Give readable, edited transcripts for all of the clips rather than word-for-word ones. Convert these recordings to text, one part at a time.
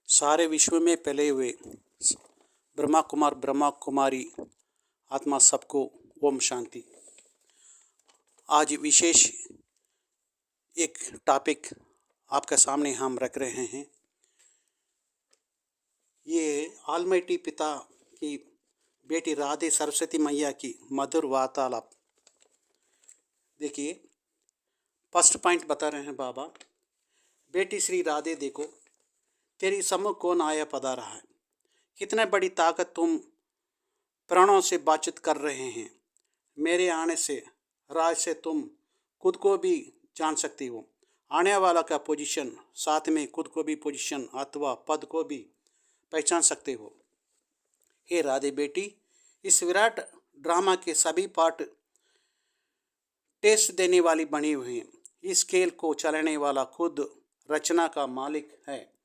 सारे विश्व में फैले हुए ब्रह्मा कुमार ब्रह्मा कुमारी आत्मा सबको ओम शांति। आज विशेष एक टॉपिक आपके सामने हम रख रहे हैं। ये ऑलमाइटी पिता की बेटी राधे सरस्वती मैया की मधुर वार्तालाप। देखिए, फर्स्ट पॉइंट बता रहे हैं बाबा। बेटी श्री राधे, देखो तेरी सम्मुख कौन आया पधारा है। कितने बड़ी ताकत तुम प्राणों से बातचीत कर रहे हैं। मेरे आने से राज से तुम खुद को भी जान सकती हो। आने वाला का पोजीशन, साथ में खुद को भी पोजीशन अथवा पद को भी पहचान सकते हो। हे राधे बेटी, इस विराट ड्रामा के सभी पार्ट टेस्ट देने वाली बनी हुई हैं। इस खेल को चलाने वाला खुद रचना का मालिक है।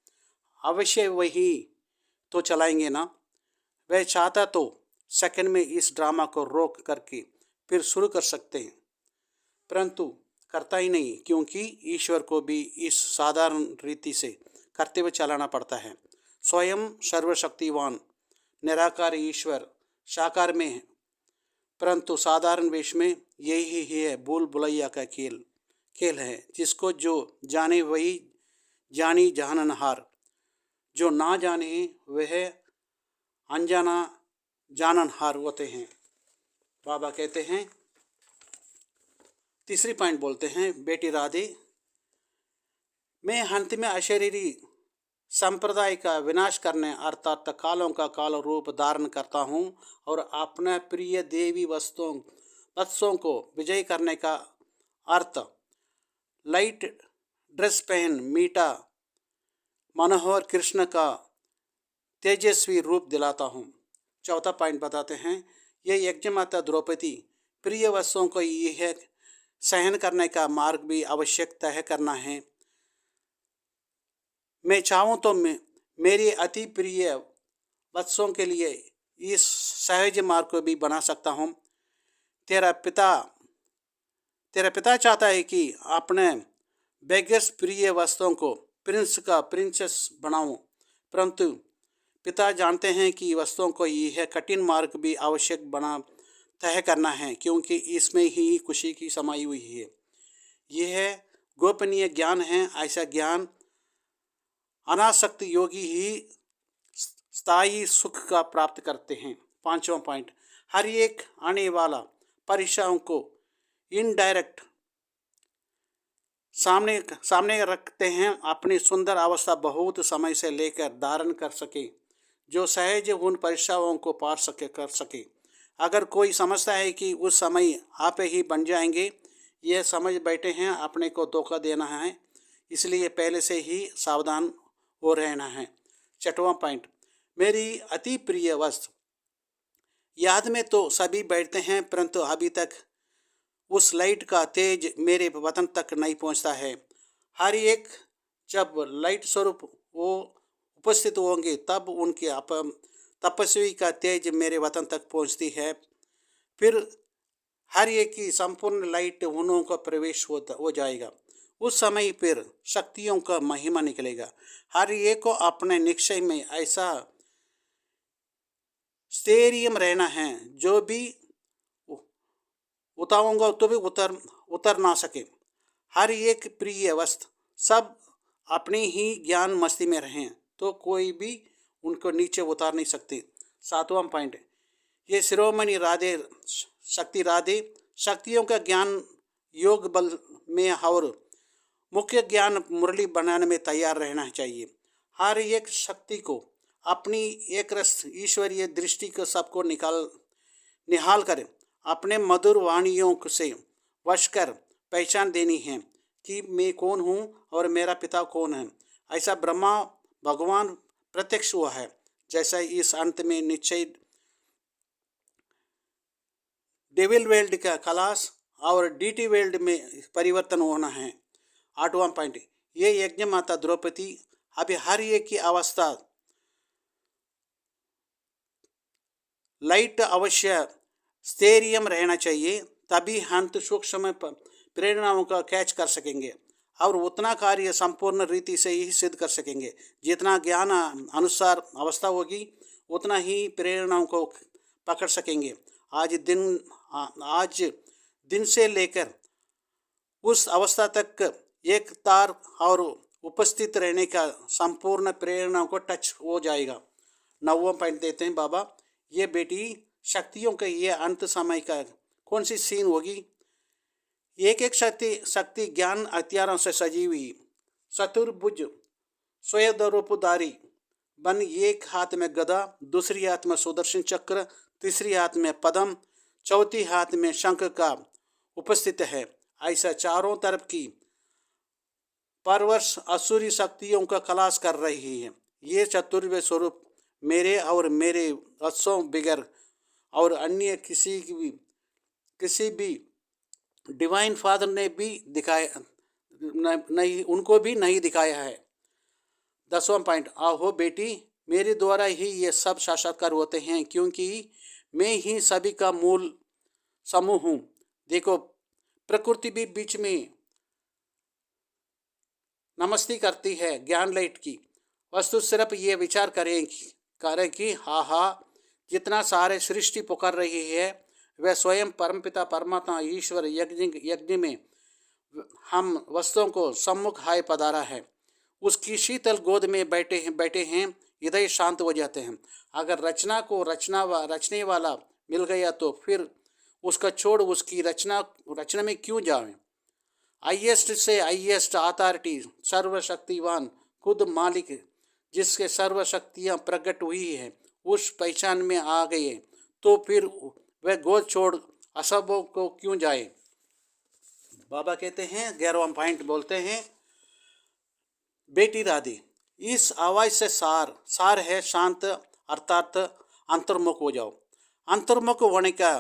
अवश्य वही तो चलाएंगे ना। वह चाहता तो सेकंड में इस ड्रामा को रोक करके फिर शुरू कर सकते हैं, परंतु करता ही नहीं, क्योंकि ईश्वर को भी इस साधारण रीति से करते हुए चलाना पड़ता है। स्वयं सर्वशक्तिवान निराकार ईश्वर साकार में है, परंतु साधारण वेश में यही ही है भूल भुलैया का खेल है। जिसको जो जाने वही जानी जाननहार, जो ना जाने वह अनजाना जाननहार होते हैं। बाबा कहते हैं, तीसरी पॉइंट बोलते हैं, बेटी राधे, मैं अंत में अशरीरी संप्रदाय का विनाश करने अर्थात कालों का काल रूप धारण करता हूँ और अपने प्रिय देवी वत्सों को विजय करने का अर्थ लाइट ड्रेस पहन मीठा मनोहर कृष्ण का तेजस्वी रूप दिलाता हूँ। चौथा पॉइंट बताते हैं, ये यज्ञमाता द्रौपदी प्रिय वत्सों को यह सहन करने का मार्ग भी आवश्यक तय करना है। मैं चाहूँ तो मेरी अति प्रिय वत्सों के लिए इस सहज मार्ग को भी बना सकता हूँ। तेरा पिता चाहता है कि अपने बेगर्स प्रिय वस्तुओं को प्रिंस का प्रिंसेस बनाऊं, परंतु पिता जानते हैं कि वस्तुओं को यह कठिन मार्ग भी आवश्यक बना तय करना है, क्योंकि इसमें ही खुशी की समाई हुई है। यह गोपनीय ज्ञान है। ऐसा ज्ञान अनासक्त योगी ही स्थायी सुख का प्राप्त करते हैं। पांचवा पॉइंट, हर एक आने वाला परीक्षाओं को इनडायरेक्ट सामने रखते हैं। अपनी सुंदर अवस्था बहुत समय से लेकर धारण कर सके, जो सहज उन परीक्षाओं को पार कर सके। अगर कोई समझता है कि उस समय आप ही बन जाएंगे, यह समझ बैठे हैं अपने को धोखा देना है। इसलिए पहले से ही सावधान हो रहना है। छठवां पॉइंट, मेरी अति प्रिय वस्तु, याद में तो सभी बैठते हैं, परंतु अभी तक उस लाइट का तेज मेरे वतन तक नहीं पहुंचता है। हर एक जब लाइट स्वरूप वो उपस्थित होंगे, तब उनके तपस्वी का तेज मेरे वतन तक पहुंचती है। फिर हर एक की संपूर्ण लाइट उन्हों का प्रवेश हो जाएगा। उस समय फिर शक्तियों का महिमा निकलेगा। हर एक को अपने निश्चय में ऐसा स्थैर्य रहना है, जो भी उतारूंगा तो भी उतर ना सके। हर एक प्रिय वस्तु सब अपनी ही ज्ञान मस्ती में रहें, तो कोई भी उनको नीचे उतार नहीं सकती। सातवां पॉइंट, ये शिरोमणि राधे शक्तियों का ज्ञान योग बल में और मुख्य ज्ञान मुरली बनाने में तैयार रहना चाहिए। हर एक शक्ति को अपनी एक रस ईश्वरीय दृष्टि को सबको निहाल करें। अपने मधुर वाणियों से वश कर पहचान देनी है कि मैं कौन हूँ और मेरा पिता कौन है। ऐसा ब्रह्मा भगवान प्रत्यक्ष हुआ है, जैसा इस अंत में निश्चय डेविल वेल्ड का खलास और डीटी वेल्ड में परिवर्तन होना है। आठवां पॉइंट, ये यज्ञ माता द्रौपदी अभी हर एक की अवस्था लाइट अवश्य स्थैर्य रहना चाहिए, तभी अंत सूक्ष्म प्रेरणाओं का कैच कर सकेंगे। और उतना कार्य संपूर्ण रीति से ही सिद्ध कर सकेंगे। जितना ज्ञान अनुसार अवस्था होगी उतना ही प्रेरणाओं को पकड़ सकेंगे। आज दिन से लेकर उस अवस्था तक एक तार और उपस्थित रहने का संपूर्ण प्रेरणा को टच हो जाएगा। 9वां पॉइंट देते हैं बाबा। ये बेटी शक्तियों का ये अंत समय का कौन सी सीन होगी? एक शक्ति ज्ञान हथियारों से सजी हुई चतुर्भुज स्वयंरूपधारी बन, एक हाथ में गदा, दूसरी हाथ में सुदर्शन चक्र, तीसरी हाथ में पद्म, चौथी हाथ में शंख का उपस्थित है। ऐसा चारों तरफ की परवर्ष असुरी शक्तियों का खलास कर रही है। ये चतुर्वेद स्वरूप मेरे और मेरे वत्सों बिगर और अन्य किसी भी डिवाइन फादर ने भी दिखाया नहीं, उनको भी नहीं दिखाया है। 10वां पॉइंट, आहो बेटी, मेरे द्वारा ही ये सब साक्षात्कार होते हैं, क्योंकि मैं ही सभी का मूल समूह हूँ। देखो, प्रकृति भी बीच में नमस्ती करती है ज्ञान लाइट की। वस्तु सिर्फ ये विचार करें कि हाँ, जितना सारे सृष्टि पुकार रही है वह स्वयं परमपिता परमात्मा ईश्वर यज्ञ में हम वस्तुओं को सम्मुख हाय पधारा है। उसकी शीतल गोद में बैठे हैं, हृदय शांत हो जाते हैं। अगर रचना को रचने वाला मिल गया तो फिर उसका छोड़ उसकी रचना में क्यों जाए? हाईएस्ट से हाईएस्ट अथॉरिटी सर्वशक्तिवान खुद मालिक जिसके सर्व शक्तियाँ प्रकट हुई हैं उस पहचान में आ गए तो फिर वह गोद छोड़ असबों को क्यों जाए? बाबा कहते हैं 11वां पॉइंट बोलते हैं, बेटी राधे, इस आवाज से सार है शांत, अर्थात अंतर्मुख हो जाओ। अंतर्मुख होने का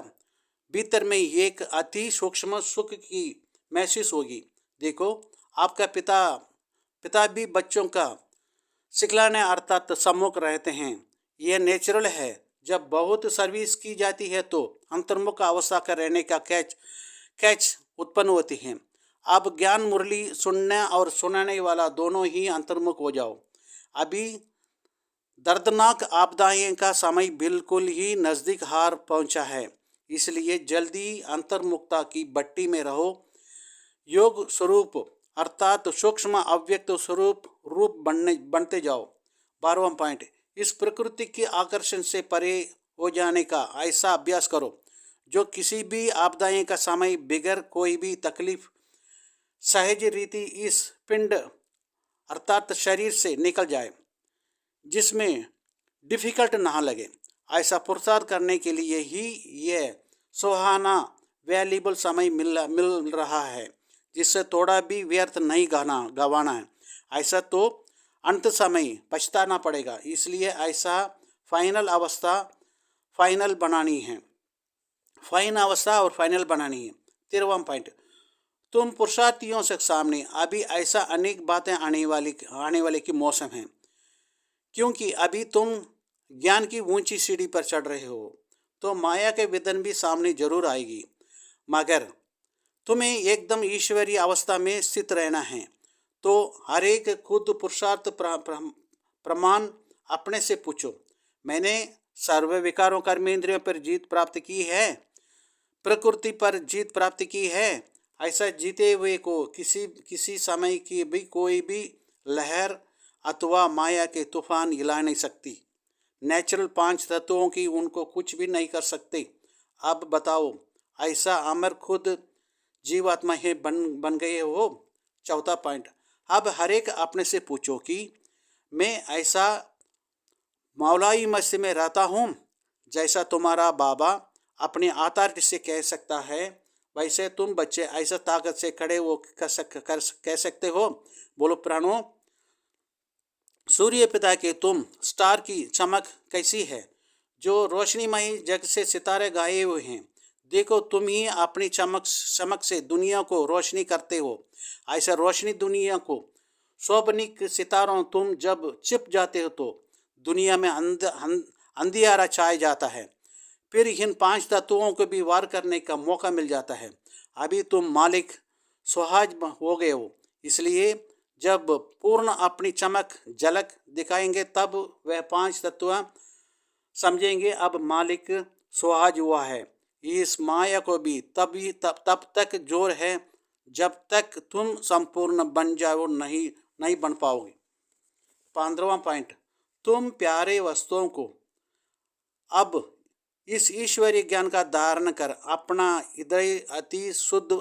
भीतर में एक अति सूक्ष्म सुख की महसूस होगी। देखो, आपका पिता भी बच्चों का सिखलाने अर्थात सम्मुख रहते हैं। यह नेचुरल है। जब बहुत सर्विस की जाती है तो अंतर्मुख अवस्था का रहने का कैच उत्पन्न होती है। अब ज्ञान मुरली सुनने और सुनाने वाला दोनों ही अंतर्मुख हो जाओ। अभी दर्दनाक आपदाएं का समय बिल्कुल ही नज़दीक हार पहुंचा है, इसलिए जल्दी अंतर्मुखता की भट्टी में रहो। योग स्वरूप अर्थात सूक्ष्म अव्यक्त रूप बनते जाओ। 12वां पॉइंट, इस प्रकृति के आकर्षण से परे हो जाने का ऐसा अभ्यास करो जो किसी भी आपदाएं का समय बिगर कोई भी तकलीफ सहज रीति इस पिंड अर्थात शरीर से निकल जाए, जिसमें डिफिकल्ट ना लगे। ऐसा पुरुषार्थ करने के लिए ही यह सुहाना वैल्यूबल समय मिल रहा है, जिससे थोड़ा भी व्यर्थ नहीं गवाना है। ऐसा तो अंत समय पछताना पड़ेगा, इसलिए ऐसा फाइनल अवस्था और फाइनल बनानी है। 13वां पॉइंट, तुम पुरुषार्थियों से सामने अभी ऐसा अनेक बातें आने वाले की मौसम है, क्योंकि अभी तुम ज्ञान की ऊंची सीढ़ी पर चढ़ रहे हो, तो माया के विधन भी सामने जरूर आएगी। मगर तुम्हें एकदम ईश्वरीय अवस्था में स्थित रहना है, तो हर एक खुद पुरुषार्थ प्रमाण अपने से पूछो। मैंने सर्व विकारों कर्मेंद्रियों पर जीत प्राप्त की है, प्रकृति पर जीत प्राप्त की है। ऐसा जीते हुए को किसी समय की भी कोई भी लहर अथवा माया के तूफान हिला नहीं सकती। नेचुरल 5 तत्वों की उनको कुछ भी नहीं कर सकते। अब बताओ, ऐसा अमर खुद जीवात्मा ही बन गए हो। 4था पॉइंट, अब हर एक अपने से पूछो कि मैं ऐसा मौलाई मस्ती में रहता हूँ जैसा तुम्हारा बाबा अपने अथॉरिटी से कह सकता है, वैसे तुम बच्चे ऐसा ताकत से खड़े वो कह सकते हो। बोलो प्राणों, सूर्य पिता के तुम स्टार की चमक कैसी है, जो रोशनीमयी जग से सितारे गाए हुए हैं। देखो, तुम ही अपनी चमक से दुनिया को रोशनी करते हो। ऐसा रोशनी दुनिया को शोभनिक सितारों तुम जब छिप जाते हो तो दुनिया में अंधियारा छाया जाता है। फिर इन 5 तत्वों को भी वार करने का मौका मिल जाता है। अभी तुम मालिक सुहाज हो गए हो, इसलिए जब पूर्ण अपनी चमक झलक दिखाएंगे तब वह 5 तत्व समझेंगे अब मालिक सुहाज हुआ है। इस माया को भी तब तक जोर है जब तक तुम संपूर्ण बन जाओ नहीं बन पाओगे। 15वां पॉइंट, तुम प्यारे वस्तुओं को अब इस ईश्वरीय ज्ञान का धारण कर अपना हृदय अति शुद्ध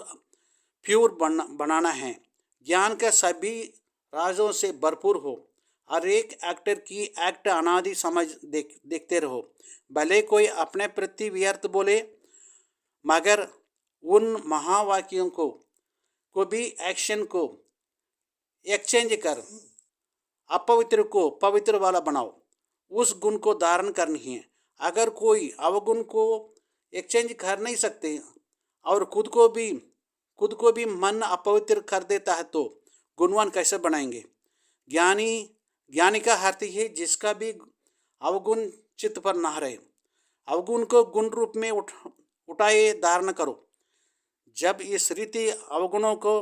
प्योर बनाना है। ज्ञान के सभी राजों से भरपूर हो। हर एक एक्टर की एक्ट अनादि समझ देखते रहो। भले कोई अपने प्रति व्यर्थ बोले, मगर उन महावाक्यों को भी एक्शन को एक्सचेंज कर अपवित्र को पवित्र वाला बनाओ। उस गुण को धारण करनी है। अगर कोई अवगुण को एक्सचेंज कर नहीं सकते और खुद को भी मन अपवित्र कर देता है तो गुणवान कैसे बनाएंगे। ज्ञानी का अर्थ है जिसका भी अवगुण चित्त पर ना रहे। अवगुण को गुण रूप में उठाए धारण करो। जब इस रीति अवगुणों को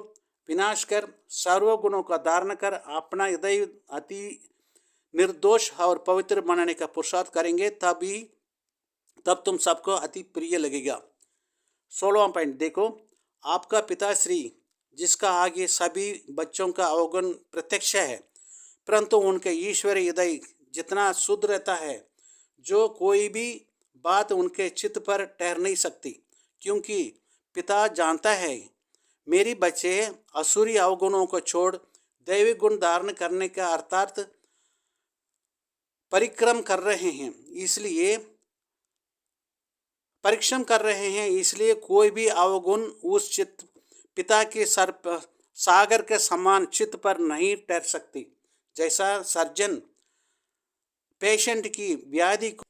विनाश कर सर्वगुणों का धारण कर अपना हृदय अति निर्दोष और पवित्र बनाने का पुरुषार्थ करेंगे तब तुम सबको अति प्रिय लगेगा। 16वां पॉइंट देखो, आपका पिताश्री जिसका आगे सभी बच्चों का अवगुण प्रत्यक्ष है, परंतु उनके ईश्वरीय हृदय जितना शुद्ध रहता है जो कोई भी बात उनके चित्त पर ठहर नहीं सकती, क्योंकि पिता जानता है मेरी बच्चे असुरी अवगुणों को छोड़ दैविक गुण धारण करने का अर्थात परिश्रम कर रहे हैं, इसलिए कोई भी अवगुण उस चित्त पिता के सागर के समान चित्त पर नहीं ठहर सकती। जैसा सर्जन पेशेंट की व्याधि को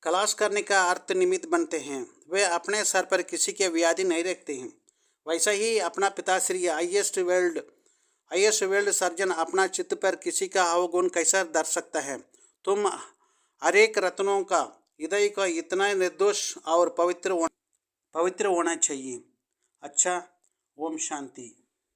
खलास करने का अर्थ निमित्त बनते हैं, वे अपने सर पर किसी के व्याधि नहीं रखते हैं, वैसा ही अपना पिताश्री हाईएस्ट वर्ल्ड सर्जन अपना चित्त पर किसी का अवगुण कैसा धर सकता है। तुम हरेक रत्नों का हृदय का इतना निर्दोष और पवित्र होना चाहिए। अच्छा, ओम शांति।